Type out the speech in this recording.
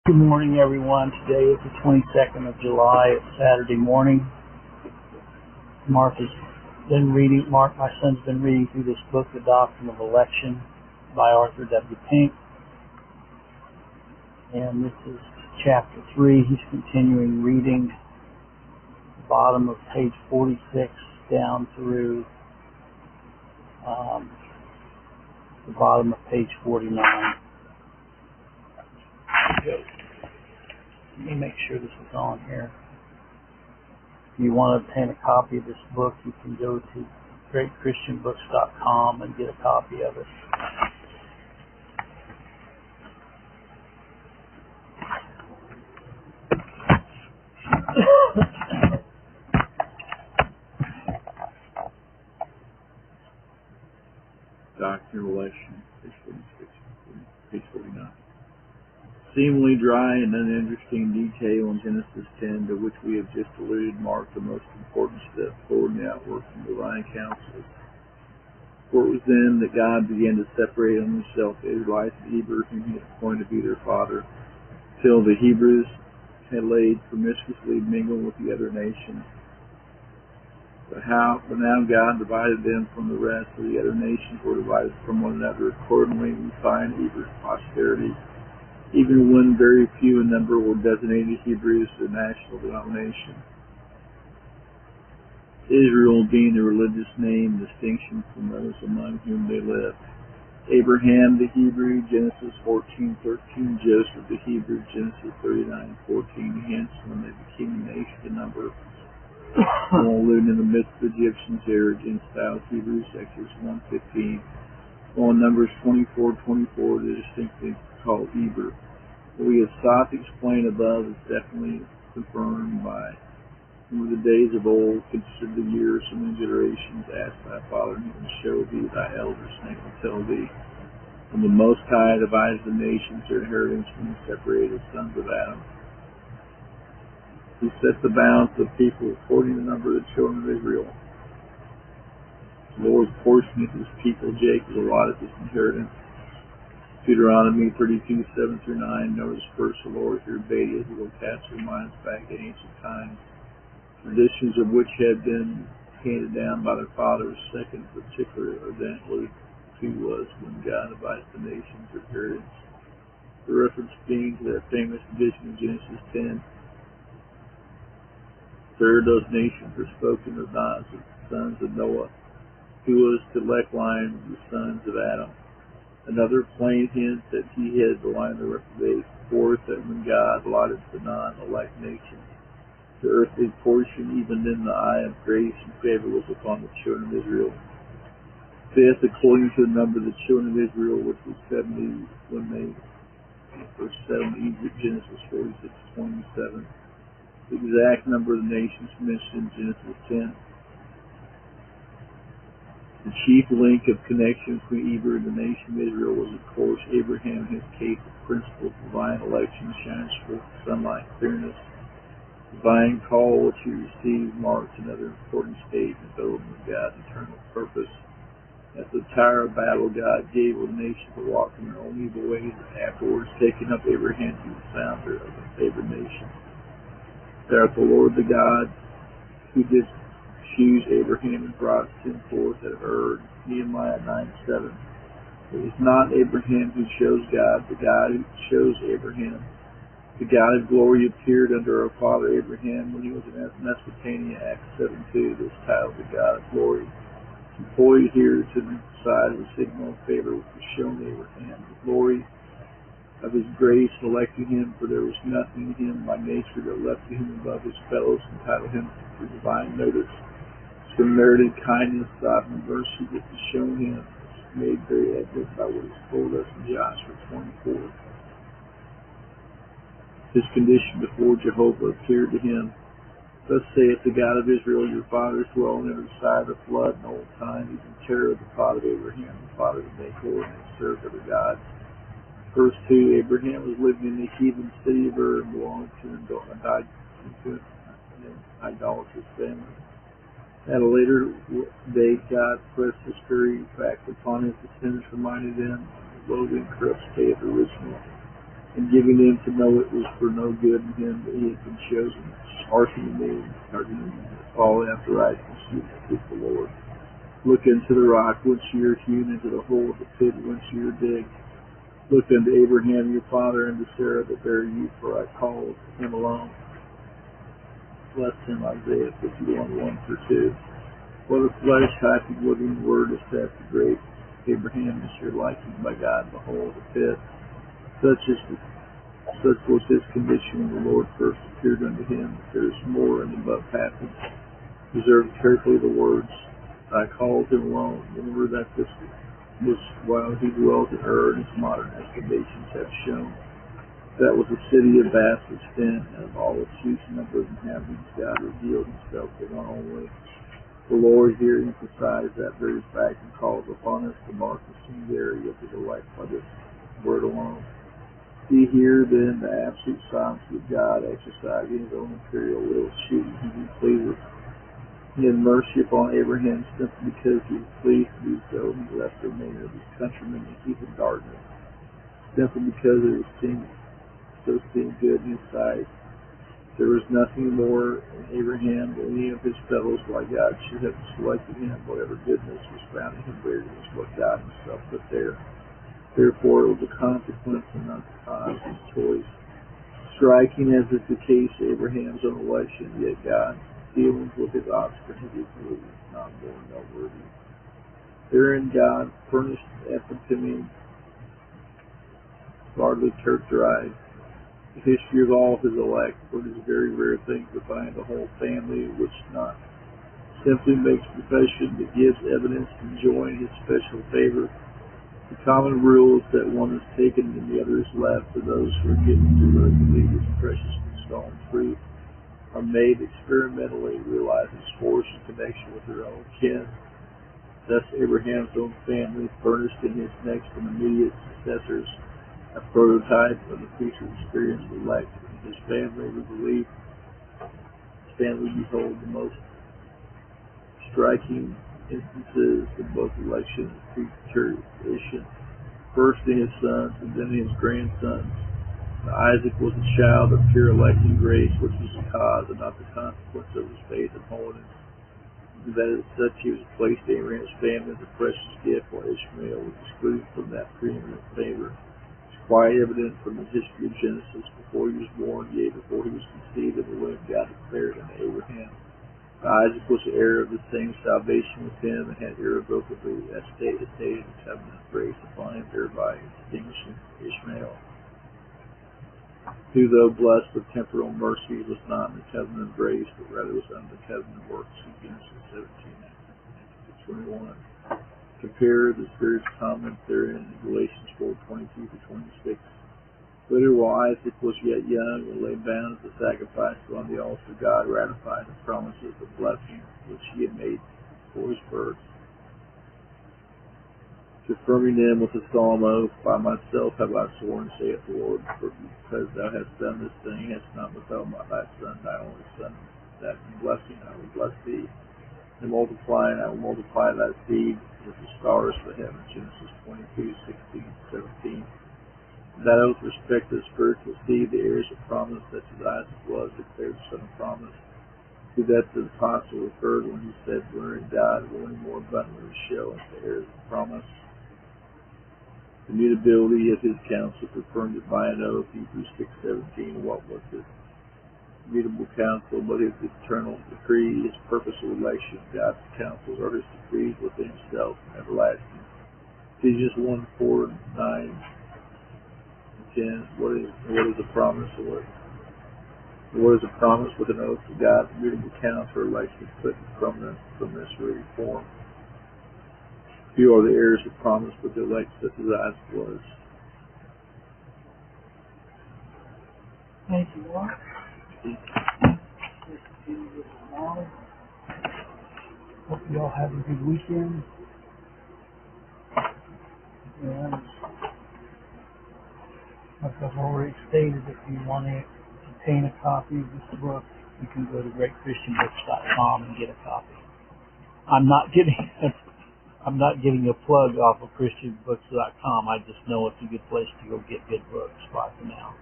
Good morning, everyone. Today is the 22nd of July. It's Saturday morning. Mark, my son's been reading through this book, The Doctrine of Election, by Arthur W. Pink. And this is chapter 3. He's continuing reading the bottom of page 46 down through the bottom of page 49. Let me make sure this is on here. If you want to obtain a copy of this book, you can go to greatchristianbooks.com and get a copy of it. Doctrine of Election, page 49. Seemingly dry and uninteresting detail in Genesis 10, to which we have just alluded, marked the most important step forward in the outworking of divine counsels. For it was then that God began to separate on himself the Israelites and Hebrews, whom he had appointed to be their father, till the Hebrews had laid promiscuously mingled with the other nations. But now God divided them from the rest, so the other nations were divided from one another. Accordingly, we find Hebrews' posterity, even when very few in number, were designated Hebrews, the national denomination. Israel being the religious name, distinction from those among whom they lived. Abraham the Hebrew, Genesis 14:13. Joseph the Hebrew, Genesis 39:14. Hence, when they became a nation, the number all lived in the midst of Egyptians, they were Gentiles, Hebrews, Exodus 1:15. While in Numbers 24:24, they distinctly called Hebrew. What we have sought to explain above is definitely confirmed by from the days of old, consider the years and the generations, ask thy Father, and he will show thee thy elders, and they will tell thee. When the Most High divided the nations, their inheritance, when he separated the sons of Adam, he set the bounds of the people according to the number of the children of Israel. The Lord's portion of his people, Jacob, allotted this inheritance. Deuteronomy 32:7-9. Notice first, the Lord your Beta, who will cast your minds back in ancient times, traditions of which had been handed down by their fathers. Second, particular event Luke 2 was when God divided the nations or inheritance. The reference being to that famous tradition in Genesis 10. Third, those nations were spoken of not as the sons of Noah, who was the elect line of the sons of Adam. Another plain hint that he had the line of the reprobate. Fourth, that when God allotted to the non-elect nations the earthly portion, even then the eye of grace and favor was upon the children of Israel. Fifth, according to the number of the children of Israel, which was 70 when they were settled in Egypt, Genesis 46:27. The exact number of the nations mentioned in Genesis 10. The chief link of connection between Hebrew and the nation of Israel was, of course, Abraham. In his case, the principle of divine election shines forth sunlight clearness. Divine call which he received marks another important statement of God's eternal purpose. At the Tower of Battle, God gave the nation to walk in their own evil ways, and afterwards taking up Abraham to the founder of the favored nation. There the Lord the God who did choose Abraham and brought him forth at Ur, Nehemiah 9:7. It was not Abraham who chose God, the God who chose Abraham. The God of glory appeared under our father Abraham when he was in Mesopotamia, Acts 7:2. This title, the God of glory, employed here to the side of the signal of favor which was shown to Abraham. The glory of his grace elected him, for there was nothing in him by nature that left him above his fellows, entitled him to divine notice. Some merited kindness, sovereign mercy that was shown him, is made very evident by what is told us in Joshua 24. His condition before Jehovah appeared to him. Thus saith the God of Israel, your fathers dwell on every side of the flood in old time, even Terah, the father of Abraham, the father of Nahor, and they served other gods. Verse 2, Abraham was living in the heathen city of Ur and belonged to an idolatrous family. At a later date, God pressed his fury back upon his descendants, reminding them of the lowly and corrupt state of the original and giving them to know it was for no good in him that he had been chosen. Hearken to me, hearken to me, fall after righteousness, seek the Lord. Look into the rock whence you are hewn, into the hole of the pit whence you are digged. Look unto Abraham your father, and to Sarah that bare you, for I called him alone. Bless him, Isaiah 51:1-2. What a flesh hath the living word is that the great Abraham is your liking by God. Behold, the pit. Such was his condition when the Lord first appeared unto him. There is more in the above passage. Observe carefully the words, I called him alone. Remember that this was while he dwelt in Ur, and his modern estimations have shown. That was a city of vast extent, and of all its huge number of inhabitants, God revealed himself to one only. The Lord here emphasized that very fact and calls upon us to mark the singularity of his elect by this word alone. See here, then, the absolute sovereignty of God exercising his own imperial will, choosing whom he pleaseth. He had mercy upon Abraham simply because he was pleased to do so. He left the remainder of his countrymen in heap of darkness, simply because it was seemed good in his sight. There was nothing more in Abraham than any of his fellows why God should have selected him. Whatever goodness was found in him, greater was what God himself put there. Therefore, it was a consequence and not the cause of his choice. Striking as is the case of Abraham's own election, yet God's dealings with his offspring is equally not more noteworthy. Therein God furnished epitome, hardly characterized the history of all his elect, for it is a very rare thing to find a whole family which not simply makes profession, but gives evidence to join his special favor. The common rule is that one is taken and the other is left, for those who are given to learn to believe his precious and stolen truth are made experimentally realize its force in connection with their own kin. Thus Abraham's own family furnished in his next and immediate successors a prototype of the future experience of the elect. In his family we believe, behold the most striking instances of both election and preterituration, first in his sons and then in his grandsons. Isaac was a child of pure electing grace, which was the cause and not the consequence of his faith and holiness. And that as such he was placed in Abraham's family as a precious gift, while Ishmael was excluded from that preeminent favor. It's quite evident from the history of Genesis. Before he was born, yea, before he was conceived in the womb, God declared unto Abraham Isaac was the heir of the same salvation with him, and had irrevocably estated the covenant of grace upon him, thereby extinguishing Ishmael, who, though blessed with temporal mercy, was not in the covenant of grace, but rather was under the covenant of works. Genesis 17:21. Compare the Spirit's comment therein in Galatians 4:22-26. Later, while Isaac was yet young and lay bound as a sacrifice on the altar, God ratified the promises of blessing which he had made for his birth, confirming them with a solemn oath, by myself have I sworn, saith the Lord, for because thou hast done this thing, hast not withheld thy son, thy only son, that in blessing I will bless thee, and multiplying I will multiply thy seed as the stars of the heaven. Genesis 22:16-17. That oath respect the spiritual seed, the heirs of promise, such as Isaac was, declared son of promise. To that the apostle referred when he said, wherein God will more abundantly show us the heirs of promise. The mutability of his counsel confirmed it by an oath. Hebrews 6:17. What was his mutable counsel but his eternal decree, his purpose of election? God's counsels are his decrees within himself and everlasting. Ephesians 1:4-9. What is a promise? What is a promise with an oath to God's immutable counsel or election put in permanence or reform? Few are the heirs of promise, but the elect such as Isaac was. Thank you, Mark. Hope you all have a good weekend. And like I've already stated, if you want to obtain a copy of this book, you can go to greatchristianbooks.com and get a copy. I'm not getting I'm not getting a plug off of ChristianBooks.com. I just know it's a good place to go get good books. Bye for now.